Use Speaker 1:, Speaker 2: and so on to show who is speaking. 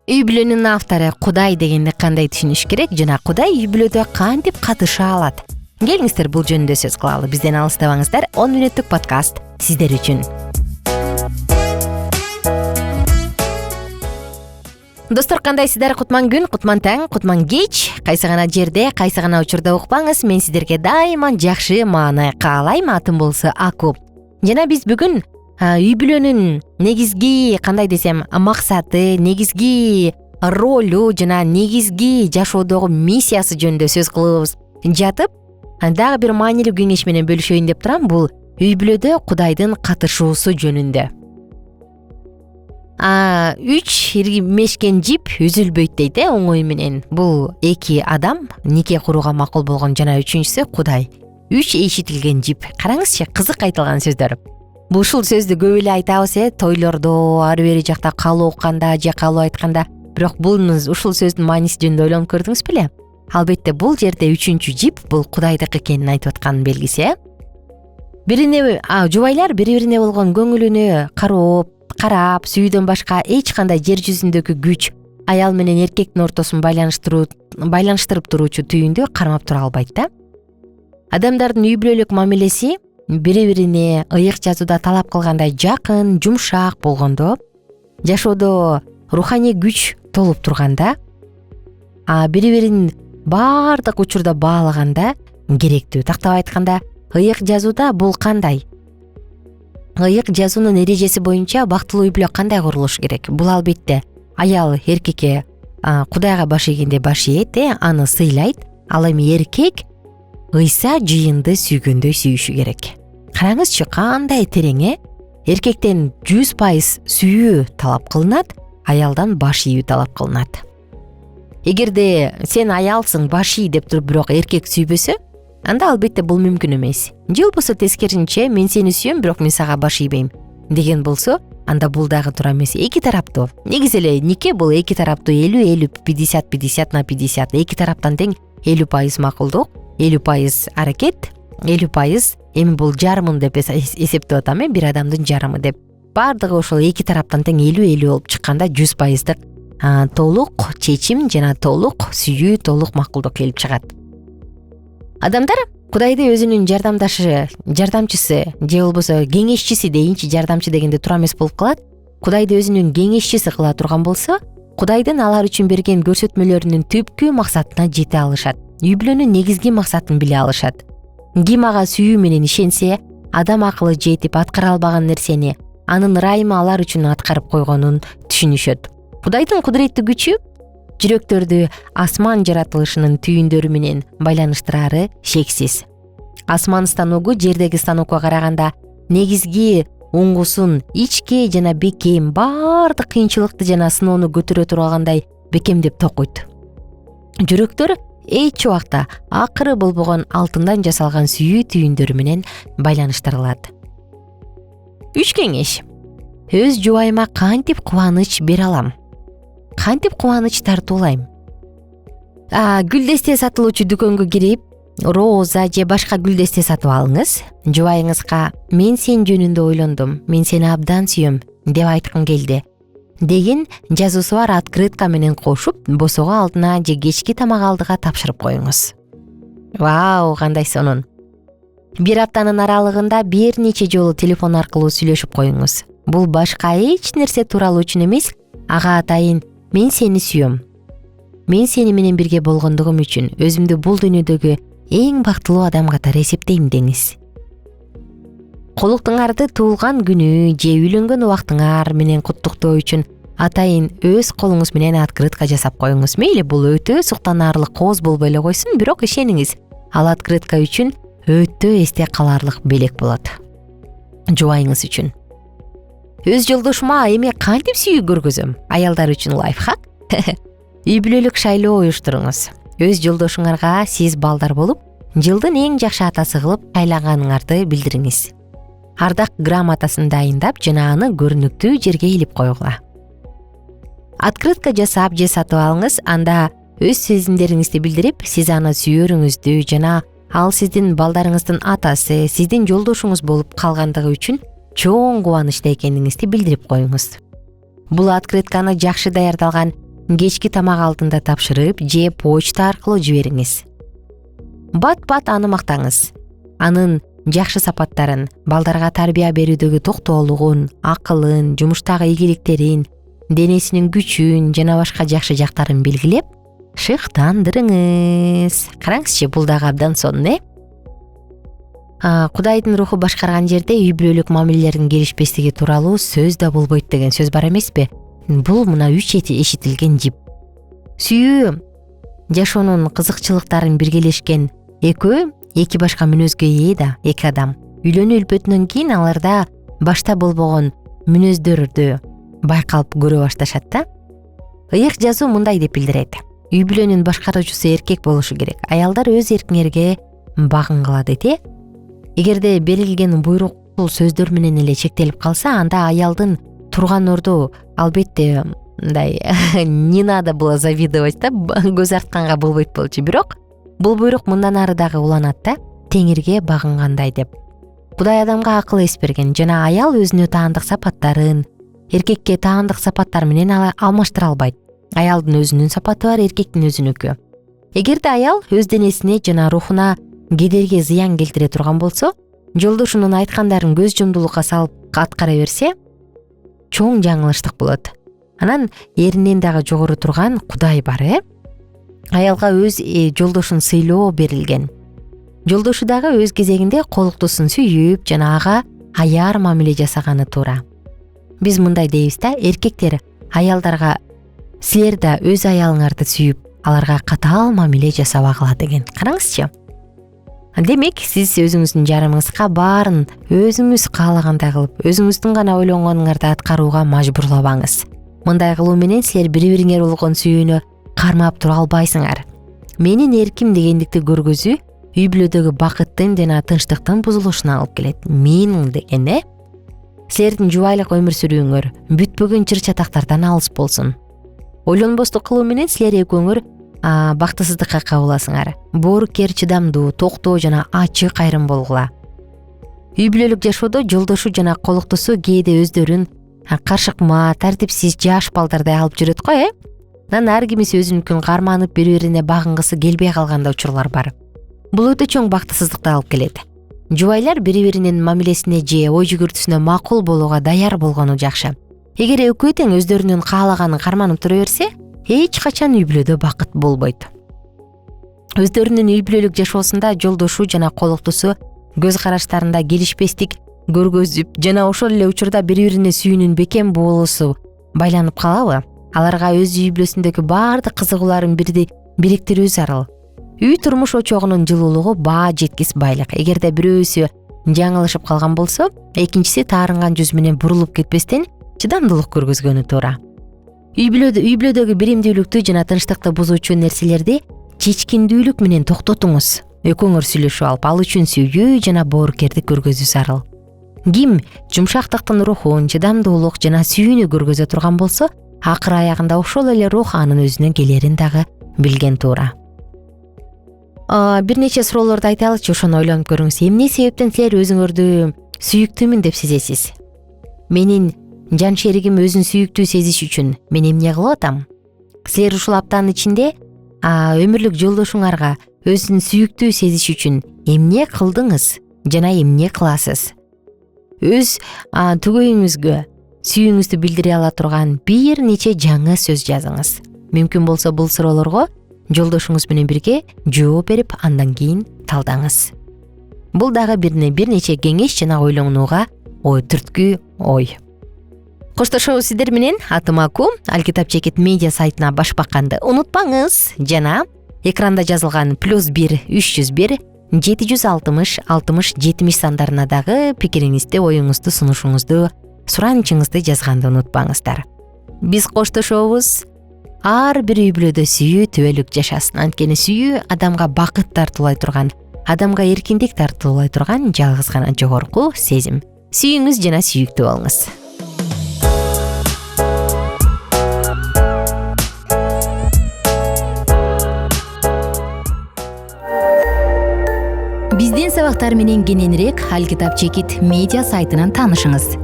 Speaker 1: Үй бүлөнүн автору Кудай дегенди кандай түшүнүш керек жана Кудай үй бүлөдө кантип катыша алат? Келиңиздер бул жөнүндө сөз кылалы. Бизден алыстабаңыздар. 10 мүнөттүк подкаст сиздер үчүн. Достор, кандайсыздар? Кутман күн, кутман таң, кутман кеч. Кайсы гана жерде, кайсы гана учурда укпаңыз, мен сиздерге дайыма жакшы мааны каалайм. Атым болсо Акуп. Жана биз бүгүн үй бүлөнүн негизги кандай десем максаты, негизги ролу жана негизги жашоодогу миссиясы жөнүндө сөз кылыбыз жатып, дагы бир маанилүү кеңеш менен бөлүшөйүн деп турам. Бул үй бүлөдө Кудайдын катышуусу жөнүндө. 3 ирмешкен жип үзүлбөйт дейт, оңой менен. Бул 2 адам нике курууга макул болгон, жана үчүнчүсү Кудай. 3 эшитилген жип. Караңызчы, кызык айтылган сөздөр. Ушул сөздү көп эле айтабыз, тойлордо, ары бери жакта калуу укканда же калуу айтканда. Бирок ушул сөздүн мааниси жөнүндө ойлонуп көрдүңүз беле? Албетте бул жерде үчүнчү жип бул Кудайдыкы экенин айтып аткан белгиси. Жубайлар бири-бирине болгон көңүлүнө карап, сүйүүдөн башка эч кандай жер жүзүндөгү күч аял менен эркектин ортосун байланыштырып туруучу түйүндү кармап тура албайт да. Адамдардын үй бүлөлүк мамилеси бири-бирине ыйык жазууда талап кылгандай жакын, жумшак болгондо, жашоодо руханий күч толуп турганда, бири-бирин баардык учурда баалаганда керектүү. Тактап айтканда, ыйык жазууда бул кандай? Ыйык жазуунун эрежеси боюнча бактылуу үй бүлө кандай курулуш керек? Бул албетте аял эркекке Кудайга баш ийгенде баш ийет, аны сыйлайт. Ал эми эркек ыйса жыйынды сүйгөндөй сүйүшү керек. Караңызчы, кандай терең, Эркектен 100% сүйүү талап кылынат, аялдан баш ийүү талап кылынат. Эгерде сен аялсың, баш ий деп туруп, бирок эркек сүйбөсө, анда албетте бул мүмкүн эмес. Же болбосо тескерисинче, мен сени сүйөм, бирок мен сага баш ийбейм деген болсо, анда бул дагы туура эмес. Эки тараптуу. Негизи эле нике бул эки тараптуу 50-50, 50-50 эки тараптан тең 50% макулдук, 50% аракет, 50% эми бул жарымын деп эсептеп атам, бир адамдын жарымы деп. Бардыгы ошол эки тараптан тең 50-50 болуп чыкканда 100% толук чечим жана толук сүйүү, толук макулдук келип чыгат. Адамдар Кудайды өзүнүн жардамчысы же болбосо кеңешчиси дейинчи, жардамчы дегенде туура эмес болуп калат. Кудайды өзүнүн кеңешчиси кыла турган болсо, Кудайдын алар үчүн берген көрсөтмөлөрүнүн түпкү максатына жете алышат. Үй бүлөнүн негизги максатын биле алышат. Ким ага сүйүү менен ишенсе, адам акылы жетип аткара албаган нерсени анын ырайымы алар үчүн аткарып койгонун түшүнүшөт. Кудайдын кудуреттүү күчү жүрөктөрдү асман жаратылышынын түйүндөрү менен байланыштырары шексиз. Асман станогу жердеги станокко караганда негизги уңгусун ичке жана бекем, баардык кыйынчылыкты жана сыноону көтөрө тургандай бекемдеп токойт. Жүрөктөр эч убакта акыры болбогон алтындан жасалган сүйүү түйүндөрү менен байланыштырылат. 3 кеңеш. Өз жубайыма кантип кубаныч бере алам? Кантип кубаныч тартуулайм? Гүлдесте сатылуучу дүкөнгө кирип, роза же башка гүлдесте сатып алыңыз. Жубайыңызга мен сен жөнүндө ойлондум, мен сени абдан сүйөм деп айткым келди деген жазуусу бар открытка менен кошуп, босого алдына же кечки тамак алдыга тапшырып коюңуз. Вау, кандай сонун. Бир аптанын аралыгында бир нече жолу телефон аркылуу сүйлөшүп коюңуз. Бул башка эч нерсе тууралуу үчүн эмес, ага атайын мен сени сүйөм. Мен сени менен бирге болгондугум үчүн өзүмдү бул дүйнөдөгү эң бактылуу адам катары эсептейм деңиз. Колуктуңарды туулган күнү же үйлөнгөн убактыңар менен куттуктоо үчүн атайын өз колуңуз менен открытка жасап коюңуз. Мейли бул өтө суктанаарлык кооз болбой эле койсун, бирок ишениңиз, ал открытка үчүн өтө эсте калаарлык белек болот. Жубайыңыз үчүн. Өз жолдошума эми кантип сүйүү көргөзөм? Аялдар үчүн лайфхак. Үй бүлөлүк шайлоо уюштуруңуз. Өз жолдошуңарга сиз балдар болуп, жылдын эң жакшы атасы кылып айланганыңарды билдириңиз. Ардак грамотасын дайындап жана аны көрүнүктүү жерге илип койгула. Открытка жасап же сатып алыңыз, анда өз сезимдериңизди билдирип, сиз аны сүйөрүңүздү жана ал сиздин балдарыңыздын атасы, сиздин жолдошуңуз болуп калгандыгы үчүн чоң кубанычта экениңизди билдирип коюңуз. Бул открытканы жакшы даярдалган кечки тамак алдында тапшырып же почта аркылуу жибериңиз. Бат аны мактаңыз. Анын жакшы сапаттарын, балдарга тарбия берүүдөгү токтоолугун, акылын, жумуштагы ийгиликтерин, денесинин күчүн жана башка жакшы жактарын белгилеп, шыктандырыңыз. Караңызчы, бул дагы абдан сонун, Кудайдын руху башкарган жерде үй бүлөлүк мамилелердин келишпестиги тууралуу сөз да болбойт деген сөз бар эмеспи? Бул мына 3 эшитилген жип. Сүйүү жашоонун кызыкчылыктарын биргелешкен экөө эки башка мүнөзгө ээ да, эки адам. Үйлөнүү үлпөтүнөн кийин аларда башта болбогон мүнөздөрдү байкалып көрө башташат да. Ыйык жазуу мындай деп билдирет. Үй бүлөнүн башкаруучусу эркек болушу керек. Аялдар өз эркиңерге багынгыла дейт. Эгерде берилген буйруктуу сөздөр менен эле чектелип калса, анда аялдын турган орду албетте мындай не надо было завидовать да, көз артканга болбойт болчу. Бирок бул буйрук мындан ары дагы уланат да, теңирге багынгандай деп. Кудай адамга акыл эс берген жана аял өзүнө таандык сапаттарын эркекке таандык сапаттар менен алмаштыра албайт. Аялдын өзүнүн сапаты бар, эркектин өзүнүкү. Эгерде аял өз денесине жана рухуна кедерги зыян келтире турган болсо, жолдошунун айткандарын көз жумдулукка салып аткара берсе, чоң жаңылыштык болот. Анан эринен дагы жогору турган Кудай бар, Аялга өз жолдошун сыйлоо берилген. Жолдошу дагы өз кезегинде колуктусун сүйүп жана ага аяр мамиле жасаганы туура. Биз мындай дейбиз да, эркектер аялдарга силер да өз аялыңарды сүйүп, аларга катаал мамиле жасабагыла деген. Караңызчы. Демек, сиз өзүңүздүн жарымыңызга баарын өзүңүз каалагандай кылып, өзүңүздүн гана ойлонгонуңарды аткарууга мажбурлабаңыз. Мындай кылуу менен силер бири-бириңер болгон сүйүүнү кармап тура албайсыңар. Менин эрким дегендикти көргөзүү үй бүлөдөгү бакыттын жана тынчтыктын бузулушуна алып келет. Мен деген, силердин жубайлык өмүр сүрүүңөр бүтпөгөн чыр-чатактардан алыс болсун. Ойлонбостук кылуу менен силер экөөңөр бактысыздыкка кабыласыңар. Боорукер, чыдамдуу, токтоо жана ачык айрым болгула. Үй бүлөлүк жашоодо жолдошу жана колуктусу кээде өздөрүн каршыкма, тартипсиз жаш балдардай алып жүрөт го, Анан ар кимиси өзүнүкүн карманып бири-бирине багынгысы келбей калган учурлар бар. Бул өтө чоң бактысыздыкты алып келет. Жубайлар бири-биринин мамилесине же ой жүгүртүсүнө макул болууга даяр болгону жакшы. Эгер экөө тең өздөрүнүн каалаганын карманып тура берсе, эч качан үй бүлөдө бакыт болбойт. Өздөрүнүн үй бүлөлүк жашоосунда жолдошу жана колуктусу көз караштарында келишпестик көргөзүп жана ошол эле учурда бири-бирине сүйүүнүн бекем боолусу байланып калабы? Аларга өз үй бүлөсүндөгү баардык кызыгууларын бириктирүү зарыл. Үй турмуш очогунун жылуулугу баа жеткис байлык. Эгерде бирөөсү жаңылышып калган болсо, экинчиси таарынган жүз менен бурулуп кетпестен чыдамдуулук көргөзгөнү туура. Үй бүлөдөгү биримдүүлүктү жана тынчтыкты бузуучу нерселерди чечкиндүүлүк менен токтотуңуз. Экөөңөр сүйлөшүп алып, ал үчүн сүйүү жана боорукердик көргөзүү зарыл. Ким жумшактыктын рухун, чыдамдуулук жана сүйүүнү көргөзө турган болсо, акыр аягында ошол эле рух анын өзүнө келерин дагы билген туура. Бир нече суроолорду айталычы, ошону ойлонуп көрүңүз. Эмне себептен силер өзүңөрдү сүйүктүүмүн деп сезесиз? Менин жан шеригим өзүн сүйүктүү сезиш үчүн мен эмне кылып атам? Силер ушул аптанын ичинде өмүрлүк жолдошуңарга өзүн сүйүктүү сезиш үчүн эмне кылдыңыз жана эмне кыласыз? Өз түгөйүңүзгө сүйүүңүздү билдире ала турган бир нече жаңы сөз жазыңыз. Мүмкүн болсо бул суроолорго жолдошуңуз менен бирге жооп берип, андан кийин талдаңыз. Бул дагы бир нече кеңеш жана ойлонууга түрткү ой. Коштошобуз сиздер менен. Атым Аку. Алкитап Чекит медиа сайтына баш бакканды унутпаңыз. Жана экранда жазылган +1 301 760 60 70 сандарына дагы пикириңизди, оюңузду, сунушуңузду, суранычыңызды жазганды унутпаңыздар. Биз коштошобуз. Ар бир үй бүлөдө сүйүү түбөлүк жашасын. Анткени сүйүү адамга бакыт тартуулай турган, адамга эркиндик тартуулай турган жалгыз гана жогорку сезим. Сүйүңүз жана сүйүктүү болуңуз. Биздин сабактар менен кененирээк Алкитап Чекит медиа сайтынан таанышыңыз.